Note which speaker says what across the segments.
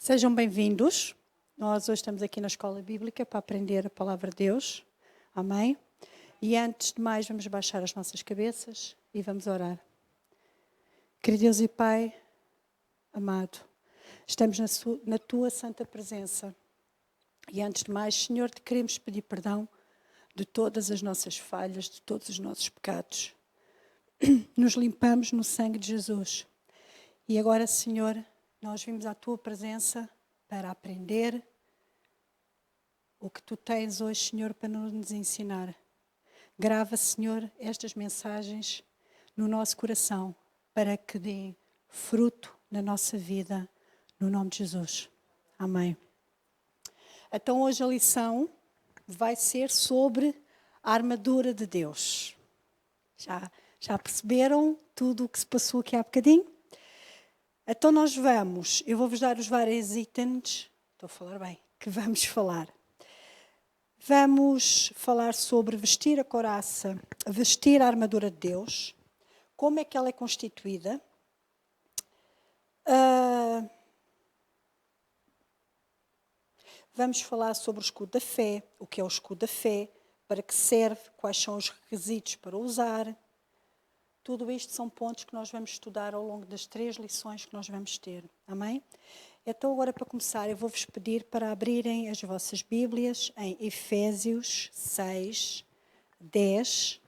Speaker 1: Sejam bem-vindos. Nós hoje estamos aqui na Escola Bíblica para aprender a Palavra de Deus. Amém? E antes de mais, vamos baixar as nossas cabeças e vamos orar. Querido Deus e Pai, amado, estamos na Tua santa presença. E antes de mais, Senhor, te queremos pedir perdão de todas as nossas falhas, de todos os nossos pecados. Nos limpamos no sangue de Jesus. E agora, Senhor, nós vimos à Tua presença para aprender o que Tu tens hoje, Senhor, para nos ensinar. Grava, Senhor, estas mensagens no nosso coração para que deem fruto na nossa vida, no nome de Jesus. Amém. Então hoje a lição vai ser sobre a armadura de Deus. Já perceberam tudo o que se passou aqui há bocadinho? Então eu vou-vos dar os vários itens, estou a falar bem, que vamos falar. Vamos falar sobre vestir a couraça, vestir a armadura de Deus, como é que ela é constituída. Vamos falar sobre o escudo da fé, o que é o escudo da fé, para que serve, quais são os requisitos para usar. Tudo isto são pontos que nós vamos estudar ao longo das 3 lições que nós vamos ter. Amém? Então agora para começar eu vou-vos pedir para abrirem as vossas Bíblias em Efésios 6, 10.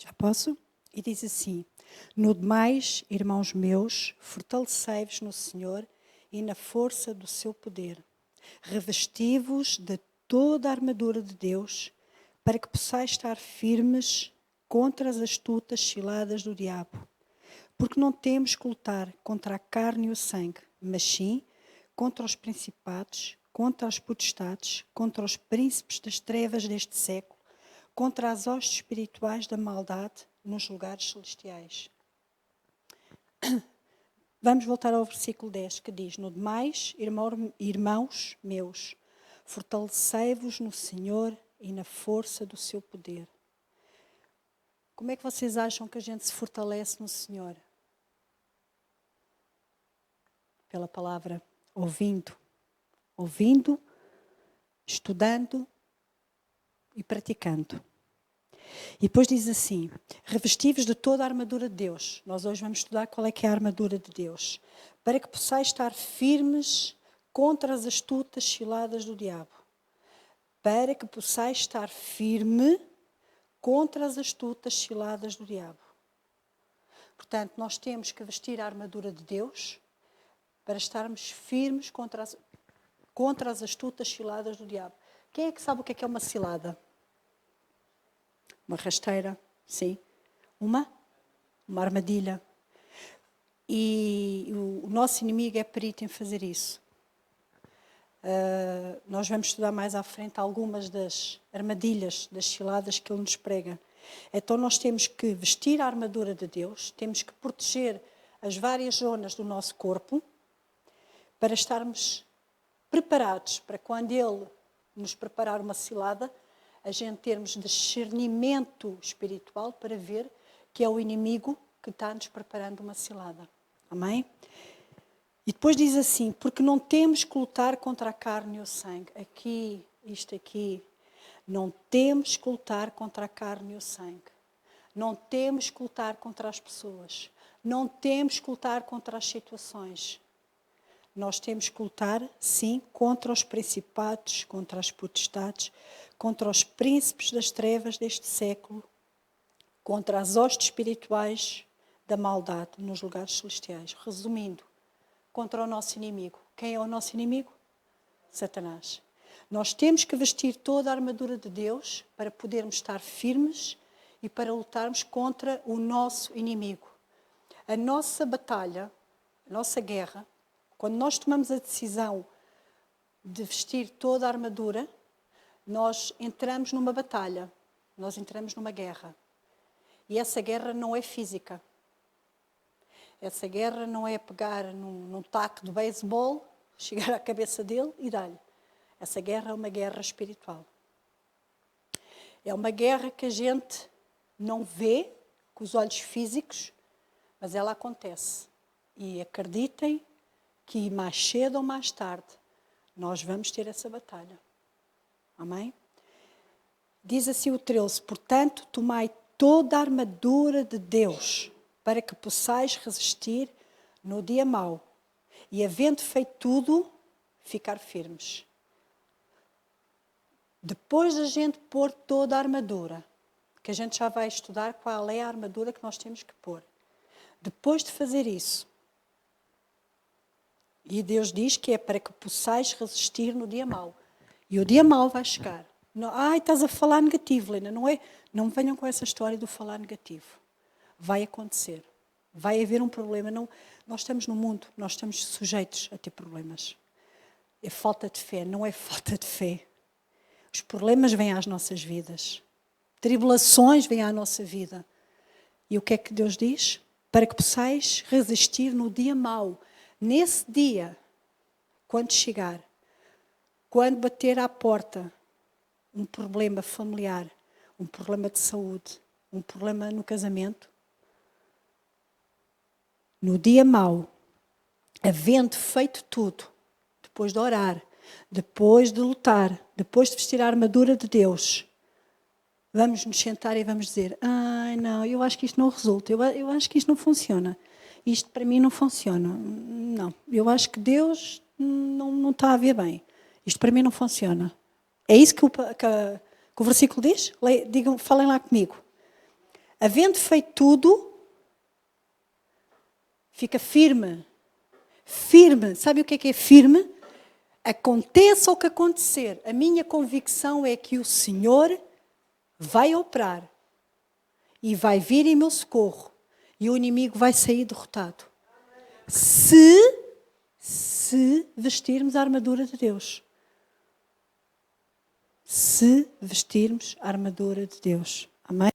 Speaker 1: Já posso? E diz assim: no demais, irmãos meus, fortalecei-vos no Senhor e na força do seu poder. Revesti-vos de toda a armadura de Deus, para que possais estar firmes contra as astutas ciladas do diabo. Porque não temos que lutar contra a carne e o sangue, mas sim contra os principados, contra as potestades, contra os príncipes das trevas deste século, contra as hostes espirituais da maldade nos lugares celestiais. Vamos voltar ao versículo 10, que diz: no demais, irmãos meus, fortalecei-vos no Senhor e na força do seu poder. Como é que vocês acham que a gente se fortalece no Senhor? Pela palavra ouvindo, estudando e praticando. E depois diz assim: revesti-vos de toda a armadura de Deus. Nós hoje vamos estudar qual é que é a armadura de Deus. Para que possais estar firmes contra as astutas ciladas do diabo. Para que possais estar firme contra as astutas ciladas do diabo. Portanto, nós temos que vestir a armadura de Deus para estarmos firmes contra as astutas ciladas do diabo. Quem é que sabe o que é uma cilada? Uma rasteira, sim. Uma armadilha. E o nosso inimigo é perito em fazer isso. Nós vamos estudar mais à frente algumas das armadilhas, das ciladas que ele nos prega. Então nós temos que vestir a armadura de Deus, temos que proteger as várias zonas do nosso corpo para estarmos preparados para quando ele nos preparar uma cilada, a gente termos discernimento espiritual para ver que é o inimigo que está nos preparando uma cilada. Amém? E depois diz assim: porque não temos que lutar contra a carne e o sangue. Isto aqui, não temos que lutar contra a carne e o sangue. Não temos que lutar contra as pessoas. Não temos que lutar contra as situações. Nós temos que lutar, sim, contra os principados, contra as potestades, contra os príncipes das trevas deste século, contra as hostes espirituais da maldade nos lugares celestiais. Resumindo, contra o nosso inimigo. Quem é o nosso inimigo? Satanás. Nós temos que vestir toda a armadura de Deus para podermos estar firmes e para lutarmos contra o nosso inimigo. A nossa batalha, a nossa guerra, quando nós tomamos a decisão de vestir toda a armadura, nós entramos numa batalha, nós entramos numa guerra. E essa guerra não é física. Essa guerra não é pegar num taco de beisebol, chegar à cabeça dele e dar-lhe. Essa guerra é uma guerra espiritual. É uma guerra que a gente não vê com os olhos físicos, mas ela acontece. E acreditem que mais cedo ou mais tarde nós vamos ter essa batalha. Amém? Diz assim o 13: portanto, tomai toda a armadura de Deus, para que possais resistir no dia mau, e havendo feito tudo, ficar firmes. Depois da gente pôr toda a armadura, que a gente já vai estudar qual é a armadura que nós temos que pôr. Depois de fazer isso, e Deus diz que é para que possais resistir no dia mau. E o dia mau vai chegar. Não, estás a falar negativo, Lena. Não é? Não me venham com essa história do falar negativo. Vai acontecer. Vai haver um problema. Não, nós estamos no mundo, nós estamos sujeitos a ter problemas. É falta de fé, não é falta de fé. Os problemas vêm às nossas vidas. Tribulações vêm à nossa vida. E o que é que Deus diz? Para que possais resistir no dia mau. Nesse dia, quando chegar, quando bater à porta um problema familiar, um problema de saúde, um problema no casamento, no dia mau, havendo feito tudo, depois de orar, depois de lutar, depois de vestir a armadura de Deus, vamos nos sentar e vamos dizer: não, eu acho que isto não resulta, eu acho que isto não funciona. Isto para mim não funciona. Não, eu acho que Deus não está a ver bem. Isto para mim não funciona. É isso que o versículo diz? Digam, falem lá comigo. Havendo feito tudo, fica firme. Firme. Sabe o que é firme? Aconteça o que acontecer. A minha convicção é que o Senhor vai operar e vai vir em meu socorro. E o inimigo vai sair derrotado. Se vestirmos a armadura de Deus. Se vestirmos a armadura de Deus. Amém?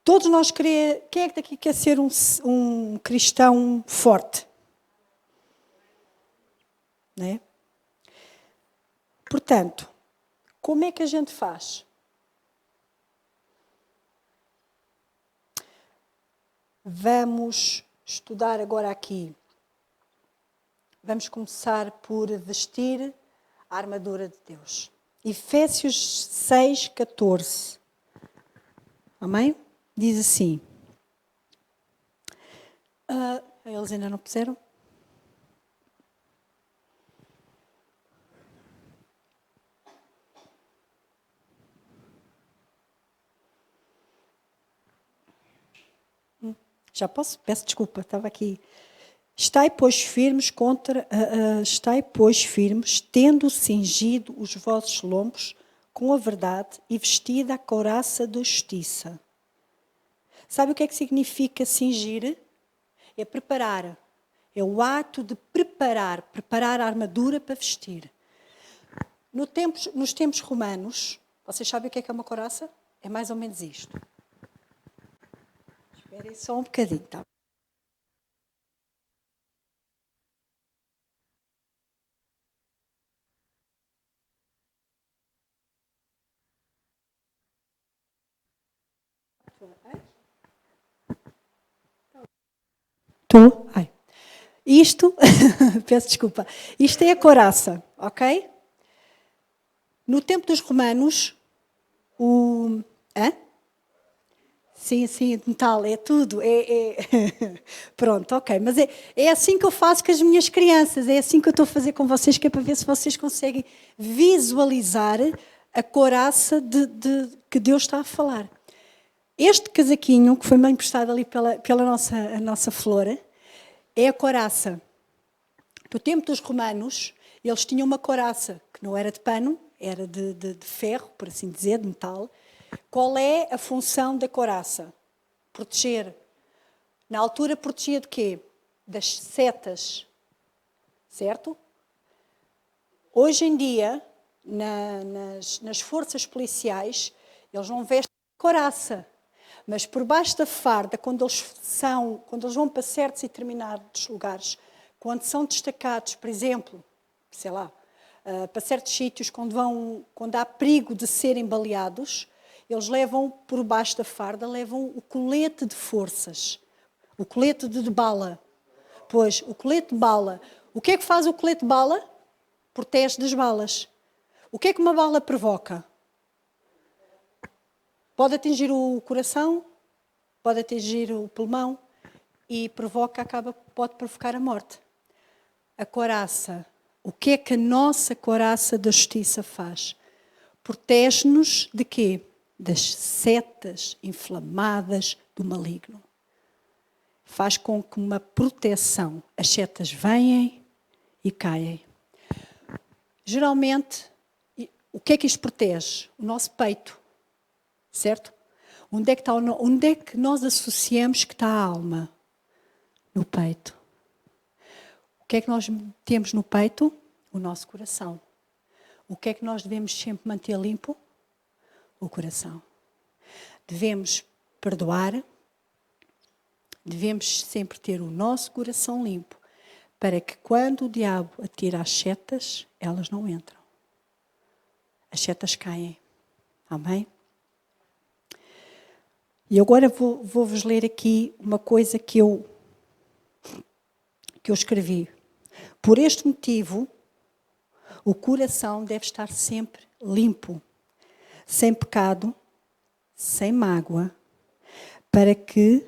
Speaker 1: Todos nós queremos... Quem é que daqui quer ser um cristão forte? Não é? Portanto, como é que a gente faz? Vamos estudar agora aqui. Vamos começar por vestir a armadura de Deus. Efésios 6, 14. Amém? Diz assim. Eles ainda não puseram? Já posso? Peço desculpa, estava aqui. Estai, pois, firmes tendo cingido os vossos lombos com a verdade e vestida a couraça da justiça. Sabe o que é que significa cingir? É preparar. É o ato de preparar a armadura para vestir. Nos tempos romanos, vocês sabem o que é uma couraça? É mais ou menos isto. Esperem só um bocadinho, tá? Estou? Isto, peço desculpa, isto é a couraça, ok? No tempo dos romanos, Sim, de metal, é tudo. Pronto, ok. Mas é assim que eu faço com as minhas crianças, é assim que eu estou a fazer com vocês, que é para ver se vocês conseguem visualizar a couraça que Deus está a falar. Este casaquinho, que foi-me emprestado ali pela nossa Flor, é a couraça. No tempo dos romanos, eles tinham uma couraça, que não era de pano, era de ferro, por assim dizer, de metal. Qual é a função da couraça? Proteger. Na altura protegia de quê? Das setas. Certo? Hoje em dia, nas forças policiais, eles não vestem couraça. Mas por baixo da farda, quando eles vão para certos e determinados lugares, quando são destacados, por exemplo, sei lá, para certos sítios, quando há perigo de serem baleados, eles levam por baixo da farda, levam o colete de forças, o colete de bala. Pois, o colete de bala. O que é que faz o colete de bala? Protege das balas. O que é que uma bala provoca? Pode atingir o coração, pode atingir o pulmão e pode provocar a morte. A couraça. O que é que a nossa couraça da justiça faz? Protege-nos de quê? Das setas inflamadas do maligno. Faz com que uma proteção. As setas vêm e caem. Geralmente, o que é que isto protege? O nosso peito. Certo? Onde é que nós associamos que está a alma? No peito. O que é que nós temos no peito? O nosso coração. O que é que nós devemos sempre manter limpo? O coração. Devemos perdoar. Devemos sempre ter o nosso coração limpo, para que quando o diabo atira as setas, elas não entram. As setas caem. Amém? E agora vou-vos ler aqui uma coisa que eu escrevi. Por este motivo, o coração deve estar sempre limpo, sem pecado, sem mágoa, para que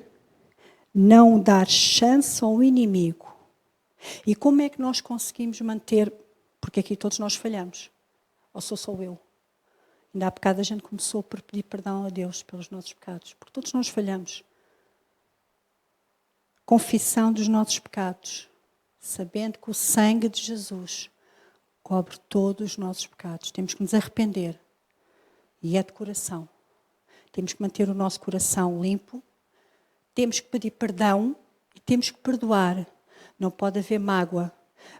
Speaker 1: não dar chance ao inimigo. E como é que nós conseguimos manter, porque aqui todos nós falhamos, ou sou só eu? Ainda há bocado a gente começou por pedir perdão a Deus pelos nossos pecados, porque todos nós falhamos. Confissão dos nossos pecados, sabendo que o sangue de Jesus cobre todos os nossos pecados. Temos que nos arrepender. E é de coração. Temos que manter o nosso coração limpo. Temos que pedir perdão e temos que perdoar. Não pode haver mágoa,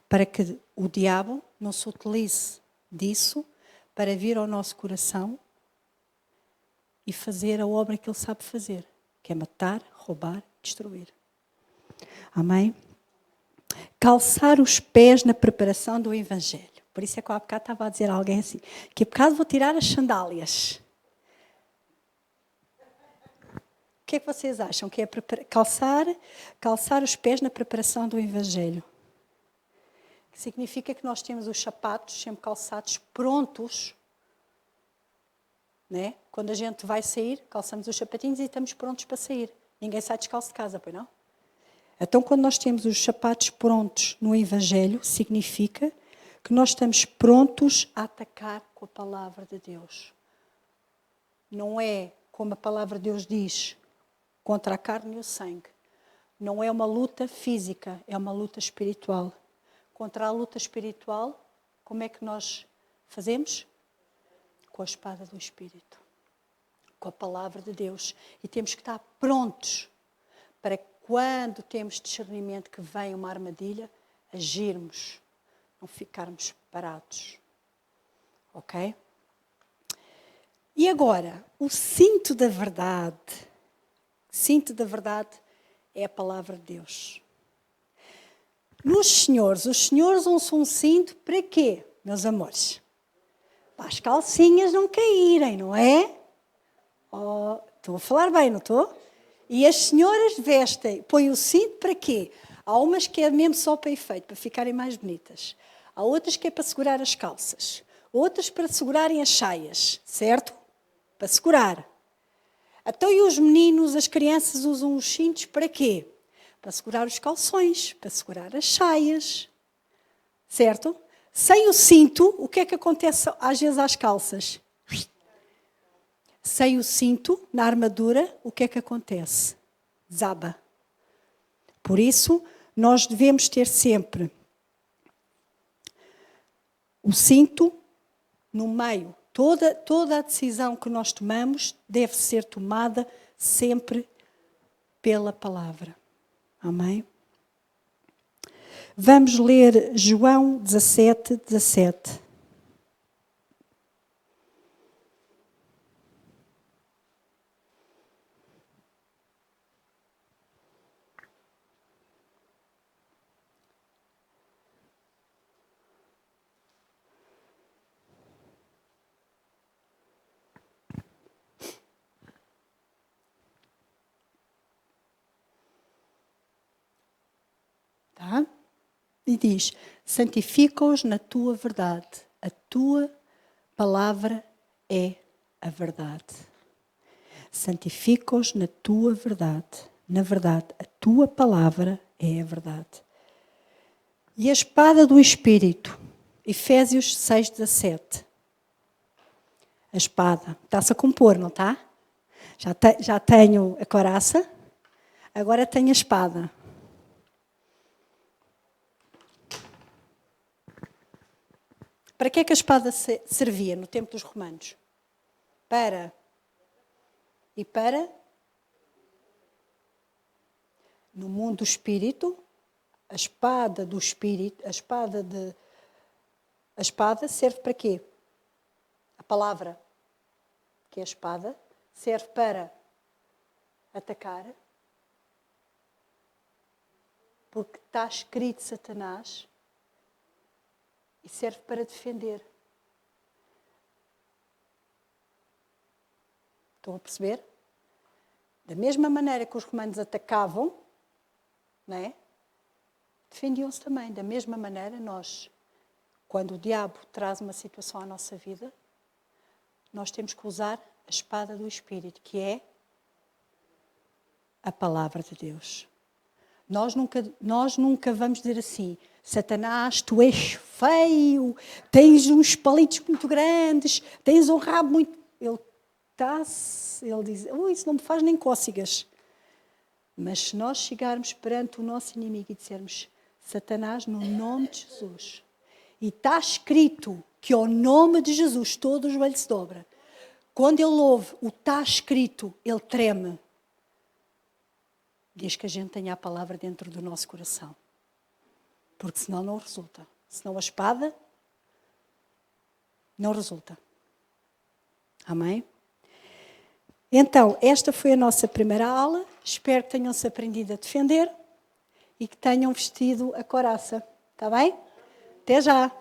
Speaker 1: para que o diabo não se utilize disso para vir ao nosso coração e fazer a obra que ele sabe fazer, que é matar, roubar, destruir. Amém? Calçar os pés na preparação do Evangelho. Por isso é que eu há bocado estava a dizer a alguém assim, que há bocado vou tirar as sandálias. O que é que vocês acham? Que é calçar os pés na preparação do Evangelho. Significa que nós temos os sapatos sempre calçados, prontos. Né? Quando a gente vai sair, calçamos os sapatinhos e estamos prontos para sair. Ninguém sai descalço de casa, pois não? Então, quando nós temos os sapatos prontos no Evangelho, significa que nós estamos prontos a atacar com a palavra de Deus. Não é, como a palavra de Deus diz, contra a carne e o sangue. Não é uma luta física, é uma luta espiritual. Contra a luta espiritual, como é que nós fazemos? Com a espada do Espírito. Com a palavra de Deus. E temos que estar prontos para que quando temos discernimento que vem uma armadilha, agirmos, não ficarmos parados. Ok? E agora, o cinto da verdade. O cinto da verdade é a palavra de Deus. Os senhores usam um cinto para quê, meus amores? Para as calcinhas não caírem, não é? Oh, estou a falar bem, não estou? E as senhoras põem o cinto para quê? Há umas que é mesmo só para efeito, para ficarem mais bonitas. Há outras que é para segurar as calças. Outras para segurarem as saias, certo? Para segurar. Então, e os meninos, as crianças usam os cintos para quê? Para segurar os calções, para segurar as saias. Certo? Sem o cinto, o que é que acontece às vezes às calças? Sem o cinto, na armadura, o que é que acontece? Desaba. Por isso, nós devemos ter sempre o cinto no meio. Toda a decisão que nós tomamos deve ser tomada sempre pela palavra. Amém? Vamos ler João 17, 17. Tá? E diz, santifica-os na tua verdade. A tua palavra é a verdade. Santifica-os na tua verdade. Na verdade, a tua palavra é a verdade. E a espada do Espírito, Efésios 6,17. A espada. Está-se a compor, não está? Já tenho a coraça, agora tenho a espada. Para que é que a espada servia no tempo dos romanos? Para no mundo do espírito, a espada do espírito, a espada serve para quê? A palavra, que é a espada, serve para atacar, porque está escrito Satanás, e serve para defender. Estão a perceber? Da mesma maneira que os romanos atacavam, não é? Defendiam-se também. Da mesma maneira, nós, quando o diabo traz uma situação à nossa vida, nós temos que usar a espada do Espírito, que é a palavra de Deus. Nós nunca vamos dizer assim, Satanás, tu és feio, tens uns palitos muito grandes, tens um rabo muito... Ele diz, isso não me faz nem cócegas. Mas se nós chegarmos perante o nosso inimigo e dissermos, Satanás, no nome de Jesus, e está escrito que ao nome de Jesus todo o joelho se dobra, quando ele ouve o está escrito, ele treme. Diz que a gente tenha a palavra dentro do nosso coração. Porque senão não resulta. Senão a espada não resulta. Amém? Então, esta foi a nossa primeira aula. Espero que tenham-se aprendido a defender e que tenham vestido a couraça. Está bem? Até já!